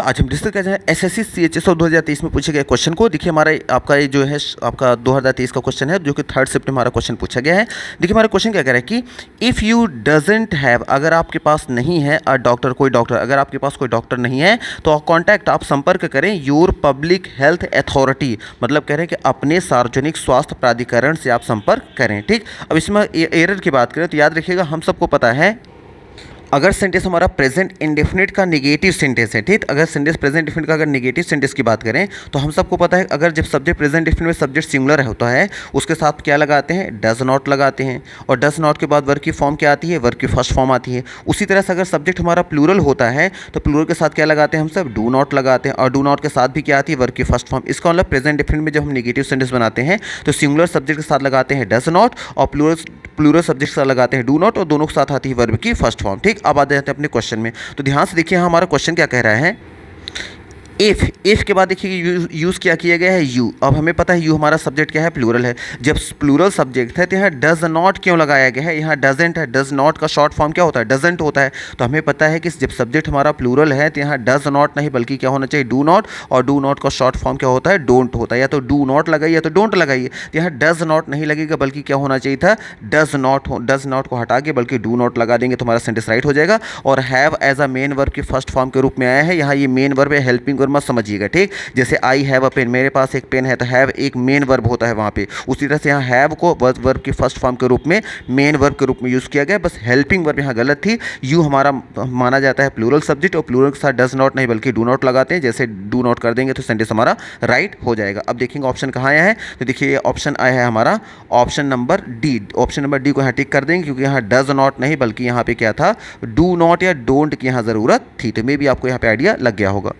आज हम डिस्कस कर रहे हैं एसएससी सीएचएसओ 2023 में पूछे गए क्वेश्चन को। देखिए हमारा आपका ये जो है आपका 2023 का क्वेश्चन है जो कि 3 शिफ्ट में हमारा क्वेश्चन पूछा गया है। देखिए हमारा क्वेश्चन क्या कह रहा है कि इफ़ यू डजेंट हैव, अगर आपके पास नहीं है अ डॉक्टर, कोई डॉक्टर, अगर आपके पास कोई डॉक्टर नहीं है तो कॉन्टैक्ट, आप संपर्क करें योर पब्लिक हेल्थ अथॉरिटी, मतलब कह रहे हैं कि अपने सार्वजनिक स्वास्थ्य प्राधिकरण से आप संपर्क करें। ठीक, अब इसमें एरर की बात करें तो याद रखिएगा, हम सबको पता है अगर सेंटेंस हमारा प्रेजेंट इंडेफिनिट का नेगेटिव सेंटेंस है, ठीक, अगर सेंटेंस प्रेजेंट इंडेफिनिट का अगर नेगेटिव सेंटेंस की बात करें तो हम सबको पता है अगर जब सब्जेक्ट प्रेजेंट इंडेफिनिट में सब्जेक्ट सिंगुलर होता है उसके साथ क्या लगाते हैं, डज नॉट लगाते हैं, और डज नॉट के बाद वर्ब की फॉर्म क्या आती है, वर्ब की फर्स्ट फॉर्म आती है। उसी तरह से अगर सब्जेक्ट हमारा प्लूरल होता है तो प्लूरल के साथ क्या लगाते हैं, हम सब डू नॉट लगाते हैं, और डू नॉट के साथ भी क्या आती है, वर्ब की फर्स्ट फॉर्म। इसका मतलब प्रेजेंट इंडेफिनिट में जब हम नेगेटिव सेंटेंस बनाते हैं तो सिंगुलर सब्जेक्ट के साथ लगाते हैं डज नॉट, और प्लूरल सब्जेक्ट के साथ लगाते हैं डू नॉट, और दोनों के साथ आती है वर्ब की फर्स्ट फॉर्म। ठीक, अब आ जाते हैं अपने क्वेश्चन में। तो ध्यान से देखिए हमारा क्वेश्चन क्या कह रहा है, इफ के बाद देखिए यूज़ क्या किया गया है, यू। अब हमें पता है यू हमारा सब्जेक्ट क्या है, प्लूरल है। जब प्लूरल सब्जेक्ट है तो यहाँ डज नॉट क्यों लगाया गया है, यहाँ डजेंट है, डज नॉट का शॉर्ट फॉर्म क्या होता है, डजेंट होता है। तो हमें पता है कि जब सब्जेक्ट हमारा प्लूरल है तो यहाँ डज नॉट नहीं बल्कि क्या होना चाहिए, डू नॉट, और डू नॉट का शॉर्ट फॉर्म क्या होता है, डोंट होता है। या तो डू नॉट लगाइए या तो डोंट लगाइए, तो यहाँ डज नॉट नहीं लगेगा बल्कि क्या होना चाहिए था, डज नॉट को हटा के बल्कि डू नॉट लगा देंगे तो हमारा सेंटेंस राइट हो जाएगा। और have as a main verb की फर्स्ट फॉर्म के रूप में आया है, यहाँ ये मेन वर्ब है, हेल्पिंग वर्ब मत समझिएगा। ठीक, जैसे आई हैव अ पेन, मेरे पास एक पेन है, तो हैव एक मेन वर्ब होता है वहाँ पे, उसी तरह से यहाँ हैव को वर्ब की फर्स्ट फॉर्म के रूप में मेन वर्ब के रूप में यूज़ किया गया। बस हेल्पिंग वर्ब यहाँ गलत थी। यू हमारा माना जाता है प्लूरल सब्जेक्ट, और प्लूरल के साथ डज नॉट नहीं बल्कि डू नॉट लगाते हैं। जैसे डू नॉट कर देंगे तो सेंटेंस हमारा राइट हो जाएगा। अब देखेंगे ऑप्शन कहाँ आया है, तो देखिए ऑप्शन आया है हमारा option number D. Option number D को यहाँ टिक कर देंगे क्योंकि यहाँ डज नॉट नहीं बल्कि यहाँ पे क्या था, डू नॉट या डोंट की यहाँ ज़रूरत थी। तो मे भी आपको यहाँ पे आइडिया लग गया होगा।